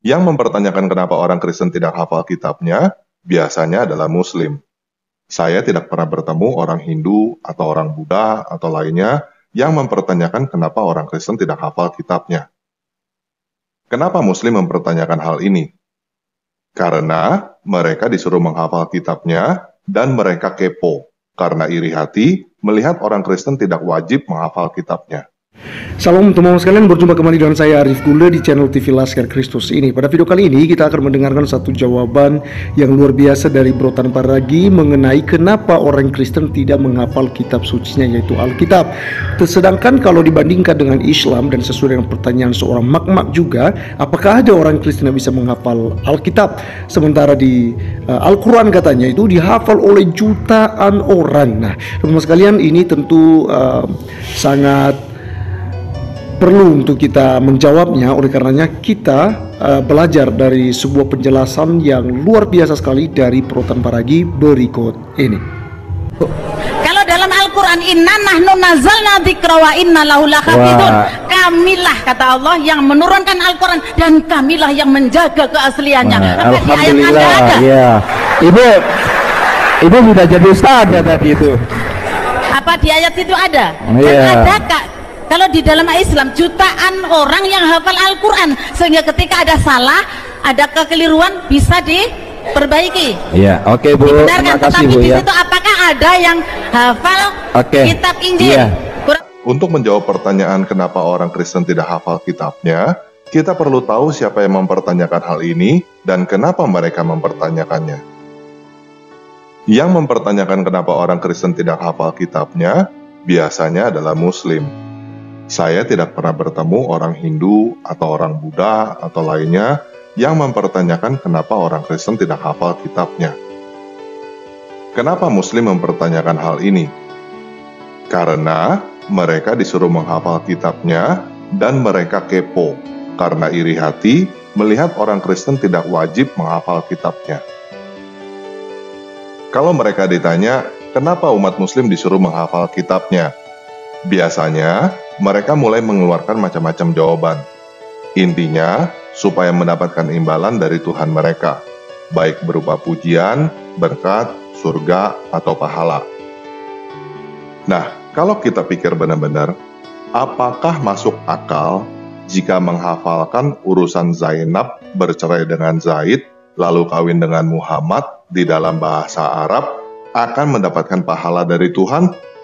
Yang mempertanyakan kenapa orang Kristen tidak hafal kitabnya, biasanya adalah Muslim. Saya tidak pernah bertemu orang Hindu atau orang Buddha atau lainnya yang mempertanyakan kenapa orang Kristen tidak hafal kitabnya. Kenapa Muslim mempertanyakan hal ini? Karena mereka disuruh menghafal kitabnya dan mereka kepo karena iri hati melihat orang Kristen tidak wajib menghafal kitabnya. Salam teman-teman sekalian, berjumpa kembali dengan saya Arif Gunda di channel TV Laskar Kristus ini. Pada video kali ini kita akan mendengarkan satu jawaban yang luar biasa dari Bro Tan Paragi mengenai kenapa orang Kristen tidak menghafal kitab sucinya, yaitu Alkitab. Sedangkan kalau dibandingkan dengan Islam dan sesuai dengan pertanyaan seorang mak-mak juga, apakah ada orang Kristen yang bisa menghafal Alkitab? Sementara di Al-Quran katanya itu dihafal oleh jutaan orang. Nah teman-teman sekalian, ini tentu sangat perlu untuk kita menjawabnya. Oleh karenanya kita belajar dari sebuah penjelasan yang luar biasa sekali dari Bro Tan Paragi berikut ini. Kalau dalam Al-Quran, inna nahnu nazzalna dzikra wa inna lahu lahafidun. Kamilah, kata Allah, yang menurunkan Al-Quran dan kamilah yang menjaga keasliannya. Alhamdulillah. Ya, ibu sudah jadi ustaz ya tadi itu. Apa di ayat itu ada? Iya. Ada, Kak. Kalau di dalam Islam jutaan orang yang hafal Al-Quran, sehingga ketika ada salah, ada kekeliruan bisa diperbaiki. Iya, oke Bu. Dibenarkan. Terima kasih Tetapi Bu di ya. situ apakah ada yang hafal kitab Injil? Iya. Untuk menjawab pertanyaan kenapa orang Kristen tidak hafal kitabnya, kita perlu tahu siapa yang mempertanyakan hal ini dan kenapa mereka mempertanyakannya. Yang mempertanyakan kenapa orang Kristen tidak hafal kitabnya, biasanya adalah Muslim. Saya tidak pernah bertemu orang Hindu atau orang Buddha atau lainnya yang mempertanyakan kenapa orang Kristen tidak hafal kitabnya. Kenapa Muslim mempertanyakan hal ini? Karena mereka disuruh menghafal kitabnya dan mereka kepo karena iri hati melihat orang Kristen tidak wajib menghafal kitabnya. Kalau mereka ditanya, kenapa umat Muslim disuruh menghafal kitabnya? Biasanya, mereka mulai mengeluarkan macam-macam jawaban. Intinya, supaya mendapatkan imbalan dari Tuhan mereka, baik berupa pujian, berkat, surga, atau pahala. Nah, kalau kita pikir benar-benar, apakah masuk akal jika menghafalkan urusan Zainab bercerai dengan Zaid, lalu kawin dengan Muhammad di dalam bahasa Arab, akan mendapatkan pahala dari Tuhan?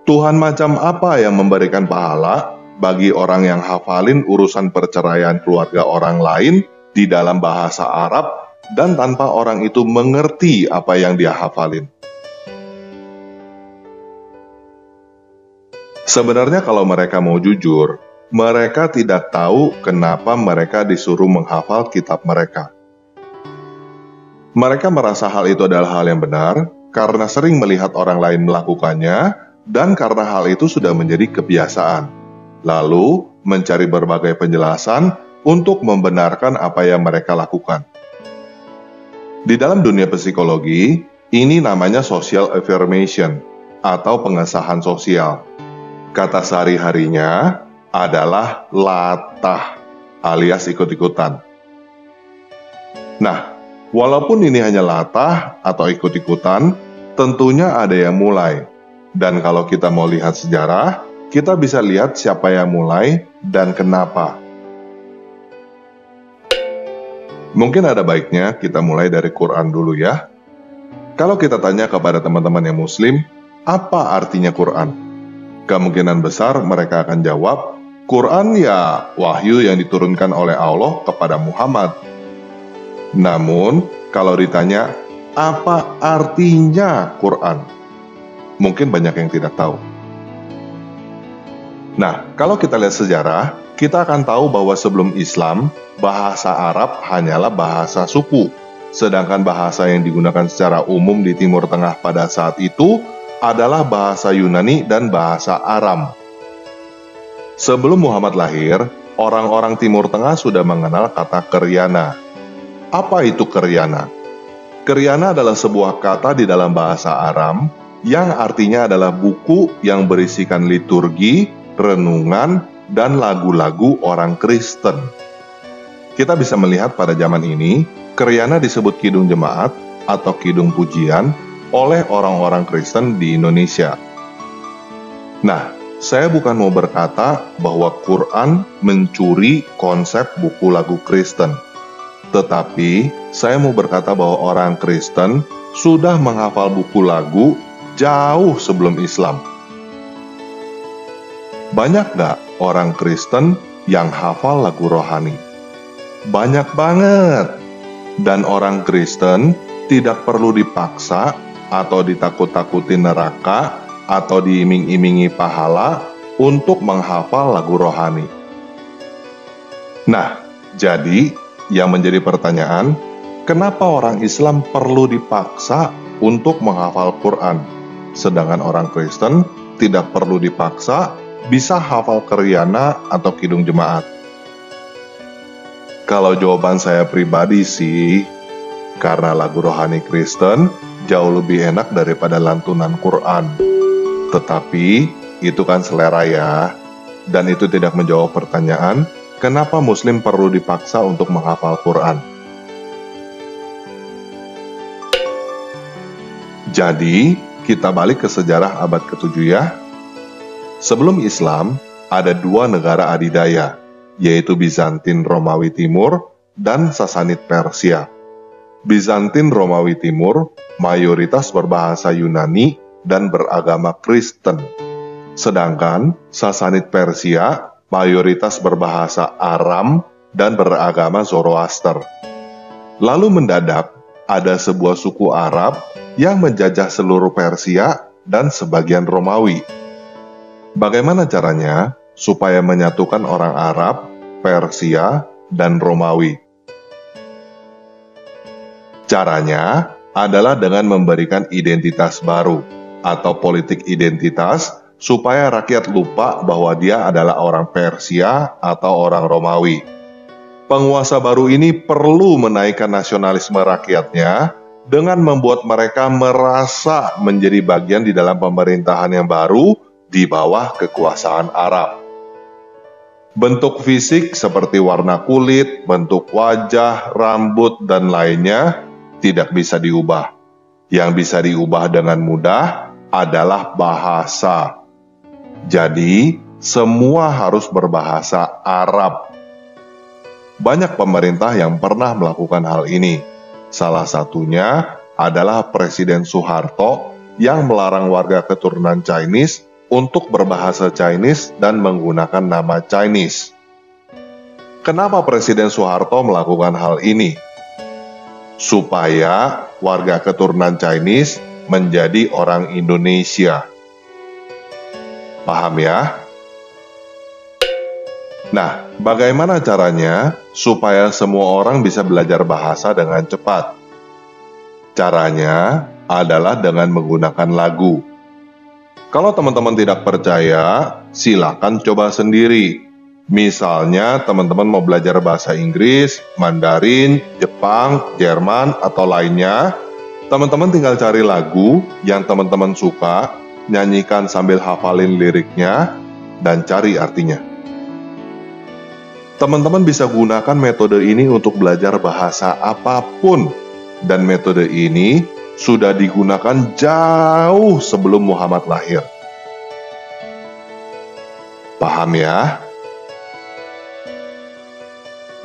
Tuhan macam apa yang memberikan pahala bagi orang yang hafalin urusan perceraian keluarga orang lain di dalam bahasa Arab dan tanpa orang itu mengerti apa yang dia hafalin? Sebenarnya kalau mereka mau jujur, mereka tidak tahu kenapa mereka disuruh menghafal kitab mereka. Mereka merasa hal itu adalah hal yang benar karena sering melihat orang lain melakukannya, dan karena hal itu sudah menjadi kebiasaan, lalu mencari berbagai penjelasan untuk membenarkan apa yang mereka lakukan. Di dalam dunia psikologi, ini namanya social affirmation atau pengesahan sosial. Kata sehari-harinya adalah latah alias ikut-ikutan. Nah, walaupun ini hanya latah atau ikut-ikutan, tentunya ada yang mulai. Dan kalau kita mau lihat sejarah, kita bisa lihat siapa yang mulai dan kenapa. Mungkin ada baiknya kita mulai dari Quran dulu ya. Kalau kita tanya kepada teman-teman yang Muslim, apa artinya Quran? Kemungkinan besar mereka akan jawab, Quran ya wahyu yang diturunkan oleh Allah kepada Muhammad. Namun, kalau ditanya, apa artinya Quran? Mungkin banyak yang tidak tahu. Nah, kalau kita lihat sejarah, kita akan tahu bahwa sebelum Islam, bahasa Arab hanyalah bahasa suku. Sedangkan bahasa yang digunakan secara umum di Timur Tengah pada saat itu adalah bahasa Yunani dan bahasa Aram. Sebelum Muhammad lahir, orang-orang Timur Tengah sudah mengenal kata Keryana. Apa itu Keryana? Keryana adalah sebuah kata di dalam bahasa Aram yang artinya adalah buku yang berisikan liturgi, renungan, dan lagu-lagu orang Kristen. Kita bisa melihat pada zaman ini, Kriana disebut kidung jemaat atau kidung pujian oleh orang-orang Kristen di Indonesia. Nah, saya bukan mau berkata bahwa Quran mencuri konsep buku lagu Kristen. Tetapi, saya mau berkata bahwa orang Kristen sudah menghafal buku lagu jauh sebelum Islam. Banyak gak orang Kristen yang hafal lagu rohani? Banyak banget. Dan orang Kristen tidak perlu dipaksa atau ditakut-takuti neraka atau diiming-imingi pahala untuk menghafal lagu rohani. Nah, jadi yang menjadi pertanyaan, kenapa orang Islam perlu dipaksa untuk menghafal Quran, sedangkan orang Kristen tidak perlu dipaksa bisa hafal Kriana atau kidung jemaat? Kalau jawaban saya pribadi sih, karena lagu rohani Kristen jauh lebih enak daripada lantunan Quran. Tetapi, itu kan selera ya. Dan itu tidak menjawab pertanyaan, kenapa Muslim perlu dipaksa untuk menghafal Quran. Jadi, kita balik ke sejarah abad ke-7 ya. Sebelum Islam, ada dua negara adidaya, yaitu Bizantin Romawi Timur dan Sasanid Persia. Bizantin Romawi Timur mayoritas berbahasa Yunani dan beragama Kristen. Sedangkan Sasanid Persia mayoritas berbahasa Aram dan beragama Zoroaster. Lalu mendadak ada sebuah suku Arab yang menjajah seluruh Persia dan sebagian Romawi. Bagaimana caranya supaya menyatukan orang Arab, Persia, dan Romawi? Caranya adalah dengan memberikan identitas baru atau politik identitas supaya rakyat lupa bahwa dia adalah orang Persia atau orang Romawi. Penguasa baru ini perlu menaikkan nasionalisme rakyatnya dengan membuat mereka merasa menjadi bagian di dalam pemerintahan yang baru di bawah kekuasaan Arab. Bentuk fisik seperti warna kulit, bentuk wajah, rambut, dan lainnya tidak bisa diubah. Yang bisa diubah dengan mudah adalah bahasa. Jadi, semua harus berbahasa Arab. Banyak pemerintah yang pernah melakukan hal ini. Salah satunya adalah Presiden Soeharto yang melarang warga keturunan Chinese untuk berbahasa Chinese dan menggunakan nama Chinese. Kenapa Presiden Soeharto melakukan hal ini? Supaya warga keturunan Chinese menjadi orang Indonesia. Paham ya? Nah, bagaimana caranya supaya semua orang bisa belajar bahasa dengan cepat? Caranya adalah dengan menggunakan lagu. Kalau teman-teman tidak percaya, silakan coba sendiri. Misalnya teman-teman mau belajar bahasa Inggris, Mandarin, Jepang, Jerman, atau lainnya, teman-teman tinggal cari lagu yang teman-teman suka, nyanyikan sambil hafalin liriknya, dan cari artinya. Teman-teman bisa gunakan metode ini untuk belajar bahasa apapun, dan metode ini sudah digunakan jauh sebelum Muhammad lahir. Paham ya?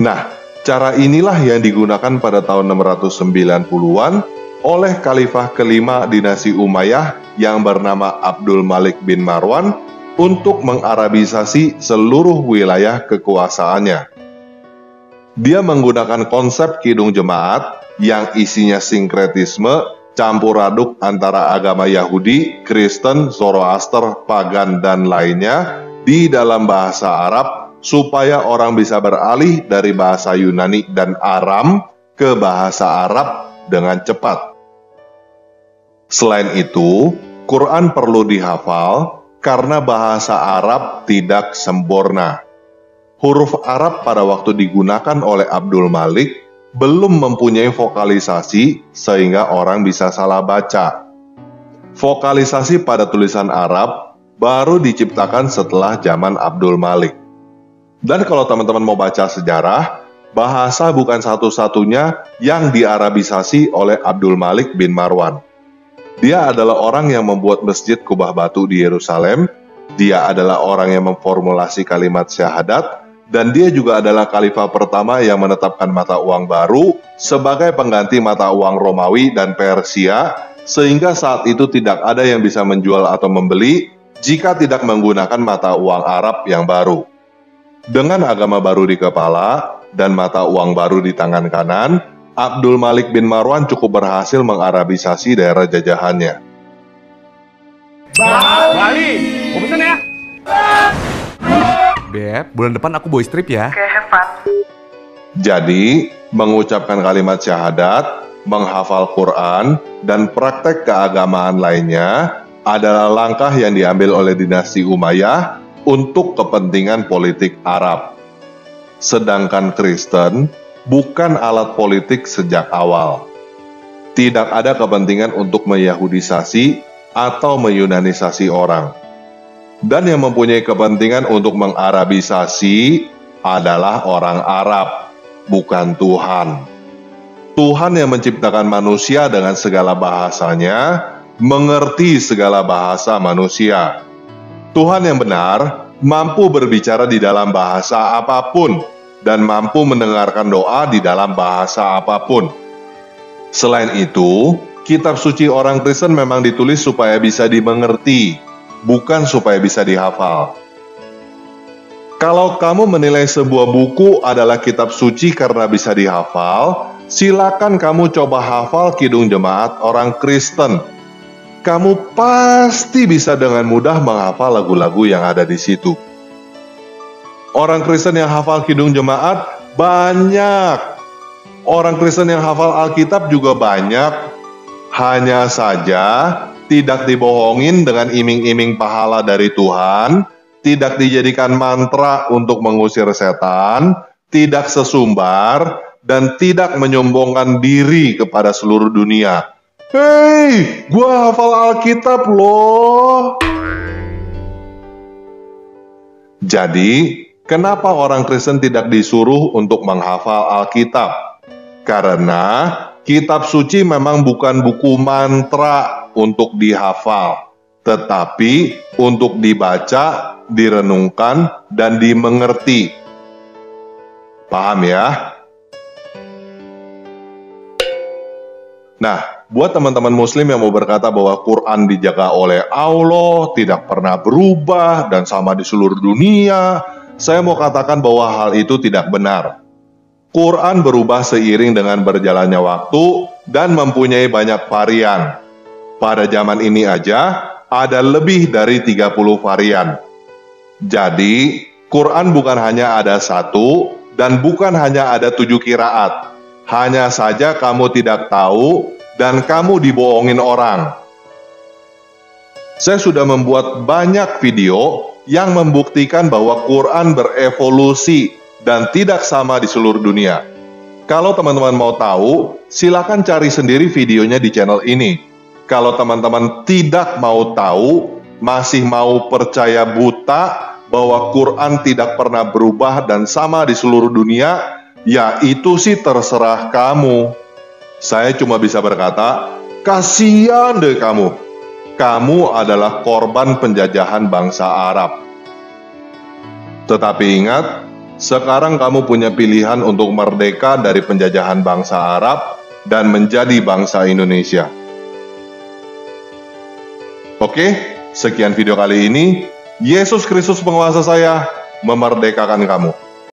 Nah, cara inilah yang digunakan pada tahun 690-an oleh Khalifah kelima dinasti Umayyah yang bernama Abdul Malik bin Marwan untuk mengarabisasi seluruh wilayah kekuasaannya. Dia menggunakan konsep kidung jemaat yang isinya sinkretisme campur aduk antara agama Yahudi, Kristen, Zoroaster, Pagan, dan lainnya di dalam bahasa Arab supaya orang bisa beralih dari bahasa Yunani dan Aram ke bahasa Arab dengan cepat. Selain itu, Quran perlu dihafal karena bahasa Arab tidak sempurna. Huruf Arab pada waktu digunakan oleh Abdul Malik belum mempunyai vokalisasi sehingga orang bisa salah baca. Vokalisasi pada tulisan Arab baru diciptakan setelah zaman Abdul Malik. Dan kalau teman-teman mau baca sejarah, bahasa bukan satu-satunya yang diarabisasi oleh Abdul Malik bin Marwan. Dia adalah orang yang membuat masjid kubah batu di Yerusalem, dia adalah orang yang memformulasi kalimat syahadat, dan dia juga adalah khalifah pertama yang menetapkan mata uang baru sebagai pengganti mata uang Romawi dan Persia, sehingga saat itu tidak ada yang bisa menjual atau membeli jika tidak menggunakan mata uang Arab yang baru. Dengan agama baru di kepala dan mata uang baru di tangan kanan, Abdul Malik bin Marwan cukup berhasil mengarabisasi daerah jajahannya. Bali, mau pesen ya? Beb, bulan depan aku boy strip ya. Oke, have fun. Jadi, mengucapkan kalimat syahadat, menghafal Quran, dan praktek keagamaan lainnya adalah langkah yang diambil oleh dinasti Umayyah untuk kepentingan politik Arab. Sedangkan Kristen bukan alat politik sejak awal. Tidak ada kepentingan untuk meyahudisasi atau meyunanisasi orang. Dan yang mempunyai kepentingan untuk mengarabisasi adalah orang Arab, bukan Tuhan. Tuhan yang menciptakan manusia dengan segala bahasanya, mengerti segala bahasa manusia. Tuhan yang benar mampu berbicara di dalam bahasa apapun, dan mampu mendengarkan doa di dalam bahasa apapun. Selain itu, kitab suci orang Kristen memang ditulis supaya bisa dimengerti, bukan supaya bisa dihafal. Kalau kamu menilai sebuah buku adalah kitab suci karena bisa dihafal, silakan kamu coba hafal Kidung Jemaat orang Kristen. Kamu pasti bisa dengan mudah menghafal lagu-lagu yang ada di situ. Orang Kristen yang hafal Kidung Jemaat banyak. Orang Kristen yang hafal Alkitab juga banyak. Hanya saja tidak dibohongin dengan iming-iming pahala dari Tuhan, tidak dijadikan mantra untuk mengusir setan, tidak sesumbar, dan tidak menyombongkan diri kepada seluruh dunia. Hei, gua hafal Alkitab loh. Jadi, kenapa orang Kristen tidak disuruh untuk menghafal Alkitab? Karena kitab suci memang bukan buku mantra untuk dihafal, tetapi untuk dibaca, direnungkan, dan dimengerti. Paham ya? Nah, buat teman-teman muslim yang mau berkata bahwa Quran dijaga oleh Allah, tidak pernah berubah, dan sama di seluruh dunia, saya mau katakan bahwa hal itu tidak benar. Quran berubah seiring dengan berjalannya waktu dan mempunyai banyak varian. Pada zaman ini aja, ada lebih dari 30 varian. Jadi, Quran bukan hanya ada satu, dan bukan hanya ada 7 qiraat. Hanya saja kamu tidak tahu, dan kamu dibohongin orang. Saya sudah membuat banyak video yang membuktikan bahwa Quran berevolusi dan tidak sama di seluruh dunia. Kalau teman-teman mau tahu, silakan cari sendiri videonya di channel ini. Kalau teman-teman tidak mau tahu, masih mau percaya buta bahwa Quran tidak pernah berubah dan sama di seluruh dunia, ya itu sih terserah kamu. Saya cuma bisa berkata, kasihan deh kamu. Kamu adalah korban penjajahan bangsa Arab. Tetapi ingat, sekarang kamu punya pilihan untuk merdeka dari penjajahan bangsa Arab dan menjadi bangsa Indonesia. Oke, sekian video kali ini. Yesus Kristus penguasa saya memerdekakan kamu.